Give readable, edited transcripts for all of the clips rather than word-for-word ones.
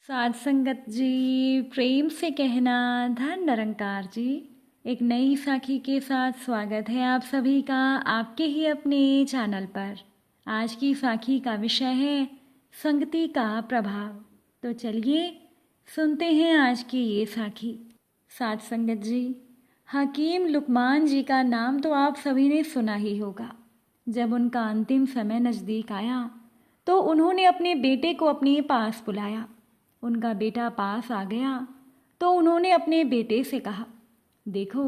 साध संगत जी, प्रेम से कहना धन निरंकार जी। एक नई साखी के साथ स्वागत है आप सभी का आपके ही अपने चैनल पर। आज की साखी का विषय है संगति का प्रभाव। तो चलिए सुनते हैं आज की ये साखी। साध संगत जी, हकीम लुकमान जी का नाम तो आप सभी ने सुना ही होगा। जब उनका अंतिम समय नज़दीक आया तो उन्होंने अपने बेटे को अपने पास बुलाया। उनका बेटा पास आ गया तो उन्होंने अपने बेटे से कहा, देखो,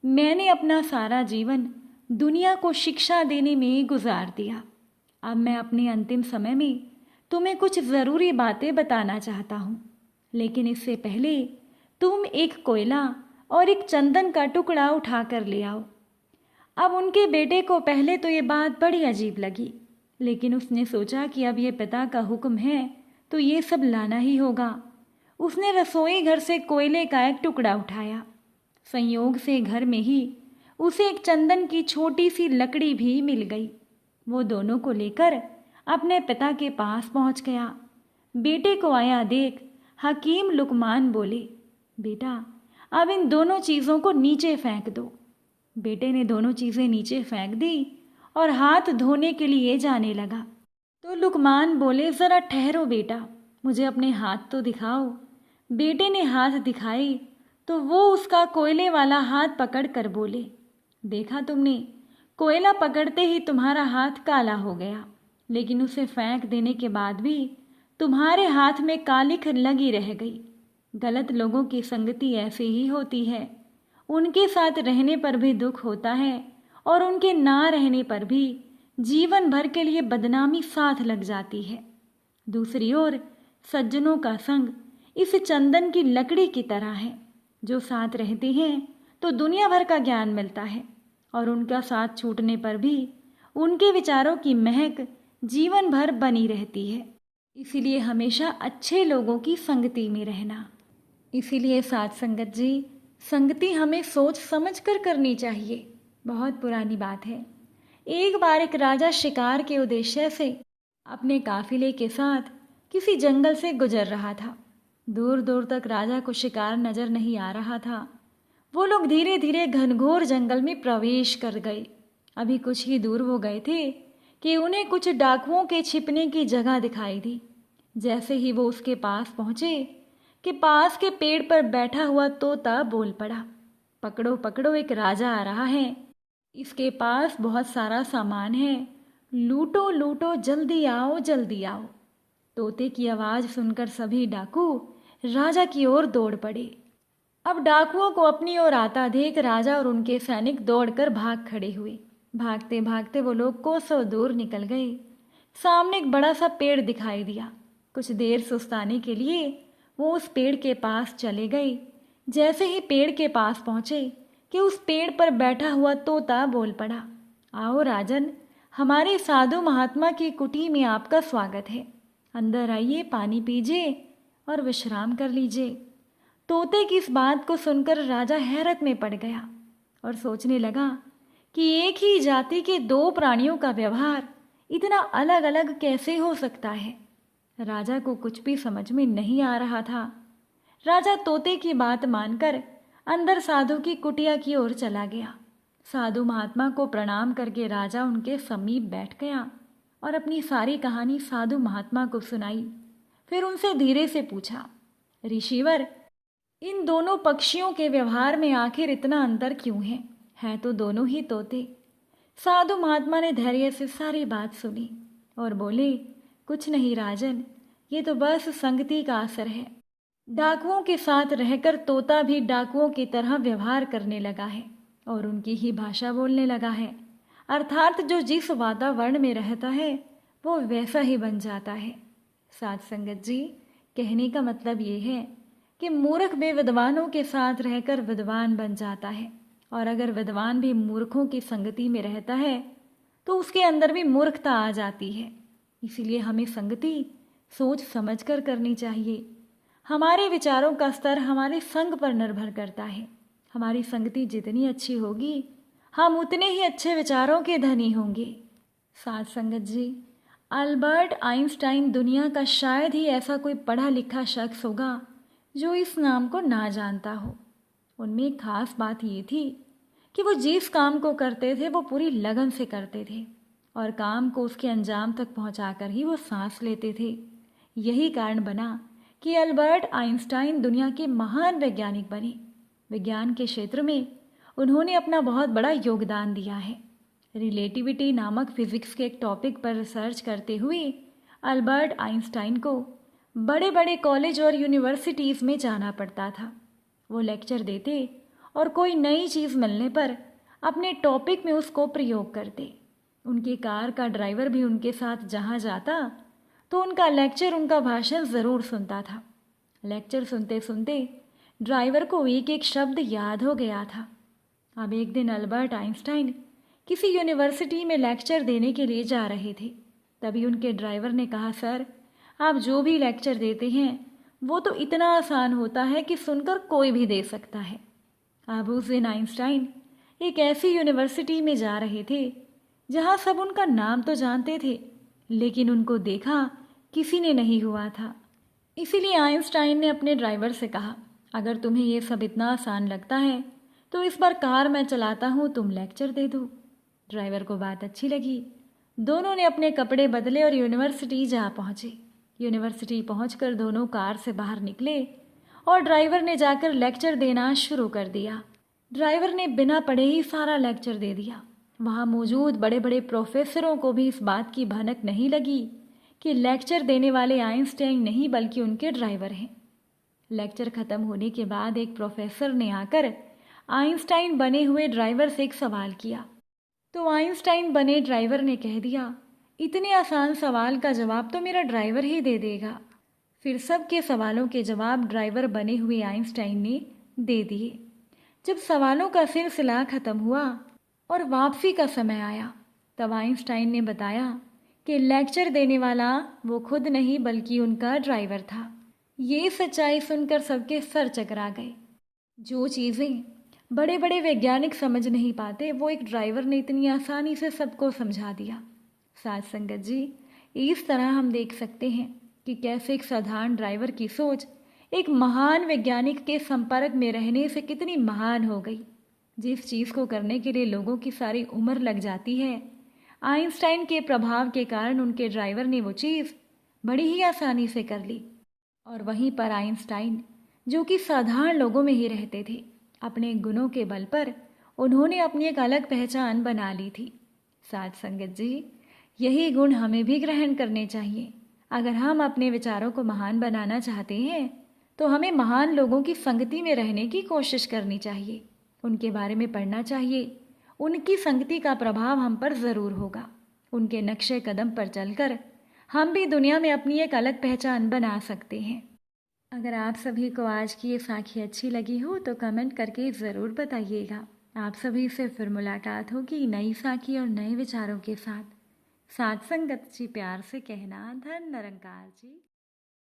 मैंने अपना सारा जीवन दुनिया को शिक्षा देने में गुजार दिया। अब मैं अपने अंतिम समय में तुम्हें कुछ ज़रूरी बातें बताना चाहता हूँ, लेकिन इससे पहले तुम एक कोयला और एक चंदन का टुकड़ा उठा कर ले आओ। अब उनके बेटे को पहले तो ये बात बड़ी अजीब लगी, लेकिन उसने सोचा कि अब ये पिता का हुक्म है तो ये सब लाना ही होगा। उसने रसोई घर से कोयले का एक टुकड़ा उठाया। संयोग से घर में ही उसे एक चंदन की छोटी सी लकड़ी भी मिल गई। वो दोनों को लेकर अपने पिता के पास पहुंच गया। बेटे को आया देख हकीम लुकमान बोले, बेटा, अब इन दोनों चीज़ों को नीचे फेंक दो। बेटे ने दोनों चीज़ें नीचे फेंक दी और हाथ धोने के लिए जाने लगा। तो लुकमान बोले, ज़रा ठहरो बेटा, मुझे अपने हाथ तो दिखाओ। बेटे ने हाथ दिखाए तो वो उसका कोयले वाला हाथ पकड़ कर बोले, देखा तुमने, कोयला पकड़ते ही तुम्हारा हाथ काला हो गया, लेकिन उसे फेंक देने के बाद भी तुम्हारे हाथ में कालिख लगी रह गई। गलत लोगों की संगति ऐसे ही होती है। उनके साथ रहने पर भी दुख होता है और उनके ना रहने पर भी जीवन भर के लिए बदनामी साथ लग जाती है। दूसरी ओर सज्जनों का संग इस चंदन की लकड़ी की तरह है, जो साथ रहते हैं तो दुनिया भर का ज्ञान मिलता है और उनका साथ छूटने पर भी उनके विचारों की महक जीवन भर बनी रहती है। इसीलिए हमेशा अच्छे लोगों की संगति में रहना। इसीलिए साथ संगत जी, संगति हमें सोच समझ कर करनी चाहिए। बहुत पुरानी बात है। एक बार एक राजा शिकार के उद्देश्य से अपने काफिले के साथ किसी जंगल से गुजर रहा था। दूर दूर तक राजा को शिकार नजर नहीं आ रहा था। वो लोग धीरे धीरे घनघोर जंगल में प्रवेश कर गए। अभी कुछ ही दूर वो गए थे कि उन्हें कुछ डाकुओं के छिपने की जगह दिखाई दी। जैसे ही वो उसके पास पहुंचे कि पास के पेड़ पर बैठा हुआ तोता बोल पड़ा, पकड़ो पकड़ो, एक राजा आ रहा है, इसके पास बहुत सारा सामान है, लूटो लूटो, जल्दी आओ जल्दी आओ। तोते की आवाज़ सुनकर सभी डाकू राजा की ओर दौड़ पड़े। अब डाकुओं को अपनी ओर आता देख राजा और उनके सैनिक दौड़कर भाग खड़े हुए। भागते भागते वो लोग कोसों दूर निकल गए। सामने एक बड़ा सा पेड़ दिखाई दिया। कुछ देर सुस्ताने के लिए वो उस पेड़ के पास चले गए। जैसे ही पेड़ के पास पहुंचे कि उस पेड़ पर बैठा हुआ तोता बोल पड़ा, आओ राजन, हमारे साधु महात्मा की कुटी में आपका स्वागत है। अंदर आइए, पानी पीजिए और विश्राम कर लीजिए। तोते की इस बात को सुनकर राजा हैरत में पड़ गया और सोचने लगा कि एक ही जाति के दो प्राणियों का व्यवहार इतना अलग अलग कैसे हो सकता है। राजा को कुछ भी समझ में नहीं आ रहा था। राजा तोते की बात मानकर अंदर साधु की कुटिया की ओर चला गया। साधु महात्मा को प्रणाम करके राजा उनके समीप बैठ गया और अपनी सारी कहानी साधु महात्मा को सुनाई। फिर उनसे धीरे से पूछा, ऋषिवर, इन दोनों पक्षियों के व्यवहार में आखिर इतना अंतर क्यों है तो दोनों ही तोते। साधु महात्मा ने धैर्य से सारी बात सुनी और बोले, कुछ नहीं राजन, ये तो बस संगति का असर है। डाकुओं के साथ रहकर तोता भी डाकुओं की तरह व्यवहार करने लगा है और उनकी ही भाषा बोलने लगा है। अर्थात जो जिस वातावरण में रहता है वो वैसा ही बन जाता है। साथ संगत जी, कहने का मतलब ये है कि मूर्ख भी विद्वानों के साथ रहकर विद्वान बन जाता है, और अगर विद्वान भी मूर्खों की संगति में रहता है तो उसके अंदर भी मूर्खता आ जाती है। इसीलिए हमें संगति सोच समझ कर करनी चाहिए। हमारे विचारों का स्तर हमारे संग पर निर्भर करता है। हमारी संगति जितनी अच्छी होगी, हम उतने ही अच्छे विचारों के धनी होंगे। साथ संगत जी, अल्बर्ट आइंस्टाइन दुनिया का शायद ही ऐसा कोई पढ़ा लिखा शख्स होगा जो इस नाम को ना जानता हो। उनमें एक खास बात ये थी कि वो जिस काम को करते थे वो पूरी लगन से करते थे और काम को उसके अंजाम तक पहुंचाकर ही वो सांस लेते थे। यही कारण बना कि अल्बर्ट आइंस्टाइन दुनिया के महान वैज्ञानिक बने। विज्ञान के क्षेत्र में उन्होंने अपना बहुत बड़ा योगदान दिया है। रिलेटिविटी नामक फिजिक्स के एक टॉपिक पर रिसर्च करते हुए अल्बर्ट आइंस्टाइन को बड़े बड़े कॉलेज और यूनिवर्सिटीज़ में जाना पड़ता था। वो लेक्चर देते और कोई नई चीज़ मिलने पर अपने टॉपिक में उसको प्रयोग करते। उनकी कार का ड्राइवर भी उनके साथ जहाँ जाता तो उनका लेक्चर, उनका भाषण ज़रूर सुनता था। लेक्चर सुनते सुनते ड्राइवर को एक एक शब्द याद हो गया था। अब एक दिन अल्बर्ट आइंस्टाइन किसी यूनिवर्सिटी में लेक्चर देने के लिए जा रहे थे। तभी उनके ड्राइवर ने कहा, सर, आप जो भी लेक्चर देते हैं वो तो इतना आसान होता है कि सुनकर कोई भी दे सकता है। अब उस दिन आइंस्टाइन एक ऐसी यूनिवर्सिटी में जा रहे थे जहाँ सब उनका नाम तो जानते थे, लेकिन उनको देखा किसी ने नहीं हुआ था। इसीलिए आइंस्टाइन ने अपने ड्राइवर से कहा, अगर तुम्हें ये सब इतना आसान लगता है तो इस बार कार मैं चलाता हूँ, तुम लेक्चर दे दो। ड्राइवर को बात अच्छी लगी। दोनों ने अपने कपड़े बदले और यूनिवर्सिटी जा पहुँचे। यूनिवर्सिटी पहुंचकर दोनों कार से बाहर निकले और ड्राइवर ने जाकर लेक्चर देना शुरू कर दिया। ड्राइवर ने बिना पढ़े ही सारा लेक्चर दे दिया। वहाँ मौजूद बड़े बड़े प्रोफेसरों को भी इस बात की भनक नहीं लगी कि लेक्चर देने वाले आइंस्टाइन नहीं बल्कि उनके ड्राइवर हैं। लेक्चर ख़त्म होने के बाद एक प्रोफेसर ने आकर आइंस्टाइन बने हुए ड्राइवर से एक सवाल किया तो आइंस्टाइन बने ड्राइवर ने कह दिया, इतने आसान सवाल का जवाब तो मेरा ड्राइवर ही दे देगा। फिर सबके सवालों के जवाब ड्राइवर बने हुए आइंस्टाइन ने दे दिए। जब सवालों का सिलसिला ख़त्म हुआ और वापसी का समय आया तब आइंस्टाइन ने बताया कि लेक्चर देने वाला वो खुद नहीं बल्कि उनका ड्राइवर था। ये सच्चाई सुनकर सबके सर चकरा गए। जो चीज़ें बड़े बड़े वैज्ञानिक समझ नहीं पाते वो एक ड्राइवर ने इतनी आसानी से सबको समझा दिया। साथ संगत जी, इस तरह हम देख सकते हैं कि कैसे एक साधारण ड्राइवर की सोच एक महान वैज्ञानिक के संपर्क में रहने से कितनी महान हो गई। जिस चीज़ को करने के लिए लोगों की सारी उम्र लग जाती है, आइंस्टाइन के प्रभाव के कारण उनके ड्राइवर ने वो चीज़ बड़ी ही आसानी से कर ली। और वहीं पर आइंस्टाइन, जो कि साधारण लोगों में ही रहते थे, अपने गुणों के बल पर उन्होंने अपनी एक अलग पहचान बना ली थी। साथ संगत जी, यही गुण हमें भी ग्रहण करने चाहिए। अगर हम अपने विचारों को महान बनाना चाहते हैं तो हमें महान लोगों की संगति में रहने की कोशिश करनी चाहिए, उनके बारे में पढ़ना चाहिए। उनकी संगति का प्रभाव हम पर ज़रूर होगा। उनके नक्शे कदम पर चलकर हम भी दुनिया में अपनी एक अलग पहचान बना सकते हैं। अगर आप सभी को आज की ये साखी अच्छी लगी हो तो कमेंट करके ज़रूर बताइएगा। आप सभी से फिर मुलाकात होगी नई साखी और नए विचारों के साथ। साथ संगत जी, प्यार से कहना, धन निरंकार जी।